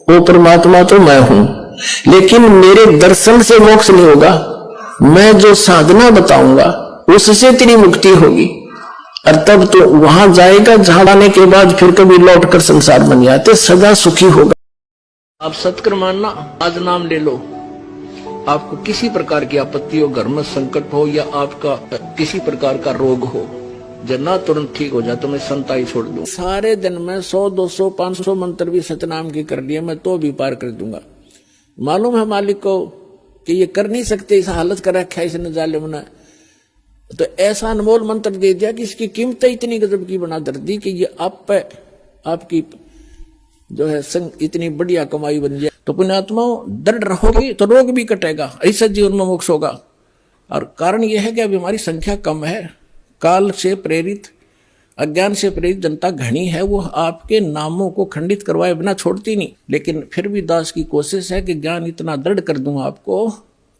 वो परमात्मा तो मैं हूं, लेकिन मेरे दर्शन से मोक्ष नहीं होगा। मैं जो साधना बताऊंगा उससे तेरी मुक्ति होगी। और तब तो वहां जाएगा जहां आने के बाद फिर कभी लौट कर संसार बन जाते, सदा सुखी होगा। आप सत्कर्म मानना, आज नाम ले लो। आपको किसी प्रकार की आपत्ति हो, घर में संकट हो या आपका किसी प्रकार का रोग हो, जना तुरंत ठीक हो जाए तो मैं संताई छोड़ दूं। सारे दिन में 100, 200, 500 मंत्र भी सतनाम की कर लिए मैं तो भी पार कर दूंगा। मालूम है मालिक को कि ये कर नहीं सकते, इस हालत कर रखा है इसने जालिम ने, तो ऐसा अनमोल मंत्र दे दिया कि इसकी कीमत इतनी गजब की बना दर दी कि ये आप पे आपकी जो है इतनी बढ़िया कमाई बन जाए। तो पुण्यात्माओं, दृढ़ रहोगी तो रोग भी कटेगा, ऐसा जीवन में मोक्ष होगा। और कारण यह है कि अभी हमारी संख्या कम है, काल से प्रेरित, अज्ञान से प्रेरित जनता घनी है, वो आपके नामों को खंडित करवाए बिना छोड़ती नहीं। लेकिन फिर भी दास की कोशिश है कि ज्ञान इतना दृढ़ कर दूं आपको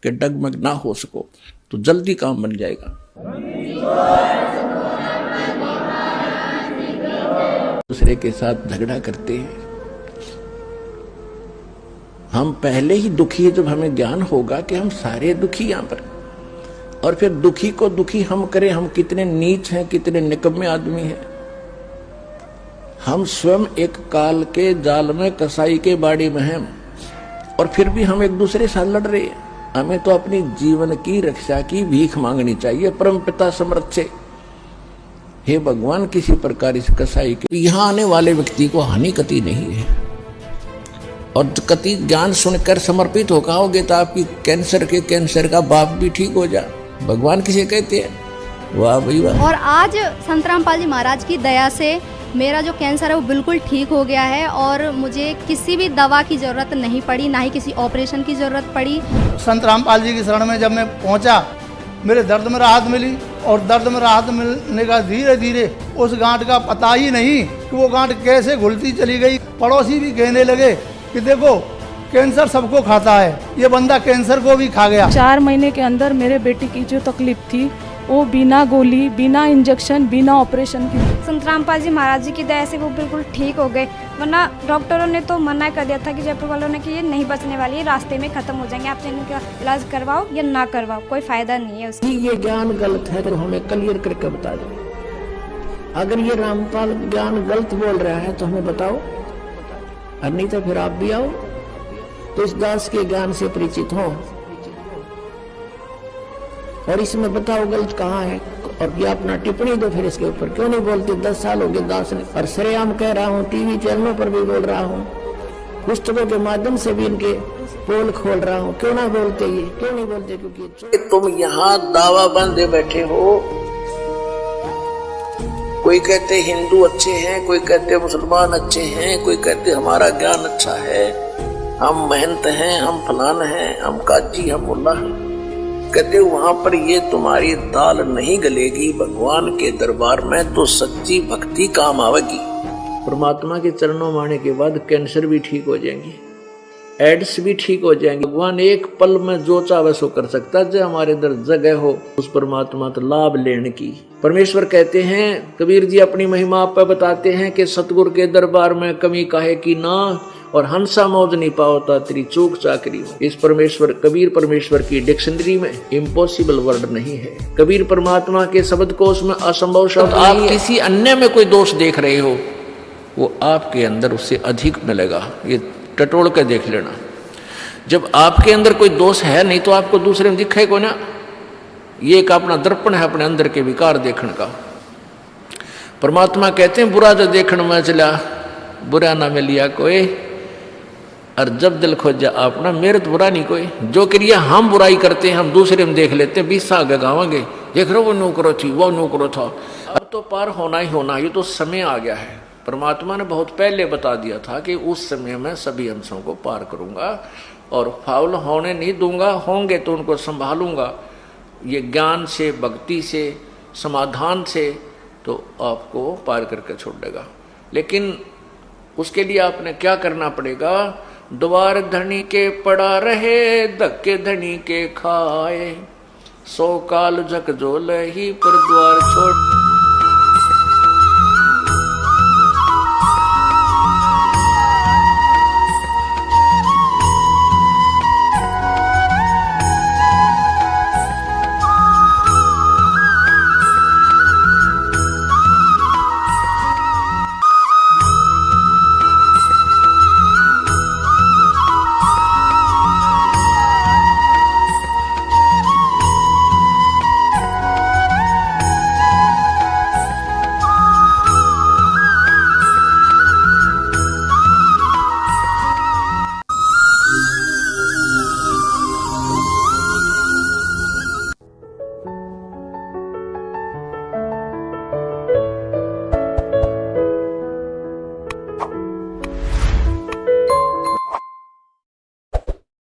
कि डगमग ना हो सको, तो जल्दी काम बन जाएगा। दूसरे के साथ झगड़ा करते हैं, हम पहले ही दुखी है। जब हमें ज्ञान होगा कि हम सारे दुखी यहां पर, और फिर दुखी को दुखी हम करें, हम कितने नीच हैं, कितने निकम्मे आदमी हैं। हम स्वयं एक काल के जाल में, कसाई के बाड़ी में हैं, और फिर भी हम एक दूसरे साथ लड़ रहे हैं। हमें तो अपनी जीवन की रक्षा की भीख मांगनी चाहिए परम पिता समर्थ से। हे भगवान, किसी प्रकार इस कसाई के यहां आने वाले व्यक्ति को हानि कति नहीं है, और कति ज्ञान सुनकर समर्पित हो आओगे तो आपकी कैंसर का बाप भी ठीक हो जाए। भगवान किसे कहते हैं? वाह भाई वाह। और आज संत रामपाल जी महाराज की दया से मेरा जो कैंसर है वो बिल्कुल ठीक हो गया है, और मुझे किसी भी दवा की जरूरत नहीं पड़ी, ना ही किसी ऑपरेशन की जरूरत पड़ी। संत रामपाल जी की शरण में जब मैं पहुंचा, मेरे दर्द में राहत मिली, और दर्द में राहत मिलने का धीरे धीरे उस गांठ का पता ही नहीं कि वो गांठ कैसे घुलती चली गई। पड़ोसी भी कहने लगे कि देखो, कैंसर सबको खाता है, ये बंदा कैंसर को भी खा गया। 4 महीने के अंदर मेरे बेटे की जो तकलीफ थी वो बिना गोली, बिना इंजेक्शन, बिना ऑपरेशन की। संत रामपाल जी महाराज जी की दया से वो बिल्कुल ठीक हो गए, वरना डॉक्टरों ने तो मना कर दिया था कि जयपुर वालों ने कि ये नहीं बचने वाली है, रास्ते में खत्म हो जाएंगे, आप इनका इलाज करवाओ या ना करवाओ, कोई फायदा नहीं है उसका। ये ज्ञान गलत है तो हमें क्लियर करके बता दो। अगर ये रामपाल ज्ञान गलत बोल रहा है तो हमें बताओ, और नहीं तो फिर आप भी आओ तो इस दास के ज्ञान से परिचित हो, और इसमें बताओ गलत कहाँ है, और ये अपना टिप्पणी दो फिर इसके ऊपर। क्यों नहीं बोलते? 10 साल हो गए दास ने, और सरेआम कह रहा हूँ, टीवी चैनलों पर भी बोल रहा हूँ, पुस्तकों के माध्यम से भी इनके पोल खोल रहा हूँ। क्यों ना बोलते? ये क्यों नहीं बोलते? क्योंकि तुम यहाँ दावा बांधे बैठे हो। कोई कहते हिंदू अच्छे हैं, कोई कहते मुसलमान अच्छे हैं, कोई कहते हमारा ज्ञान अच्छा है, हम महंत हैं, हम फलान हैं, हम काजी, हम मुल्ला हैं। कहते वहां पर ये तुम्हारी दाल नहीं गलेगी। भगवान के दरबार में तो सच्ची भक्ति काम आवेगी। परमात्मा के चरणों में आने के बाद कैंसर भी ठीक हो जाएंगे, एड्स भी ठीक हो जाएंगे। भगवान एक पल में जो चाहे सो कर सकता है। जो हमारे अंदर जगह हो उस परमात्मा तो लाभ लेने की। परमेश्वर कहते हैं, कबीर जी अपनी महिमा आप पे बताते हैं कि सतगुरु के दरबार में कमी काहे की ना, और हंसा मौज नहीं पाओता तेरी चूक चाकरी। इस परमेश्वर, कबीर परमेश्वर की डिक्शनरी में इम्पॉसिबल वर्ड नहीं है। कबीर परमात्मा के शब्द कोश में असंभव शब्द। आप किसी अन्य में कोई दोष देख रहे हो, वो आपके अंदर उससे अधिक मिलेगा। ये टटोल के देख लेना। जब आपके अंदर कोई दोष है नहीं तो आपको दूसरे में दिखे को ना। ये एक अपना दर्पण है अपने अंदर के विकार देखने का। परमात्मा कहते हैं, बुरा जो देखने में चला बुरा ना मिलिया कोई, और जब दिल खोजा अपना मेरे तो बुरा नहीं कोई। जो क्रिया हम बुराई करते हैं हम दूसरे में देख लेते हैं, 20 साल गगावेंगे, देख रहे हो वो नौकरो थी, वो नौकरो था। अब तो पार होना ही होना, ये तो समय आ गया है। परमात्मा ने बहुत पहले बता दिया था कि उस समय में सभी अंशों को पार करूंगा और फाउल होने नहीं दूंगा, होंगे तो उनको संभालूंगा। ये ज्ञान से, भक्ति से, समाधान से तो आपको पार करके छोड़ देगा। लेकिन उसके लिए आपने क्या करना पड़ेगा? द्वार धनी के पड़ा रहे, धक्के धनी के खाए, 100 काल झकझोल ही पर द्वार छोड़।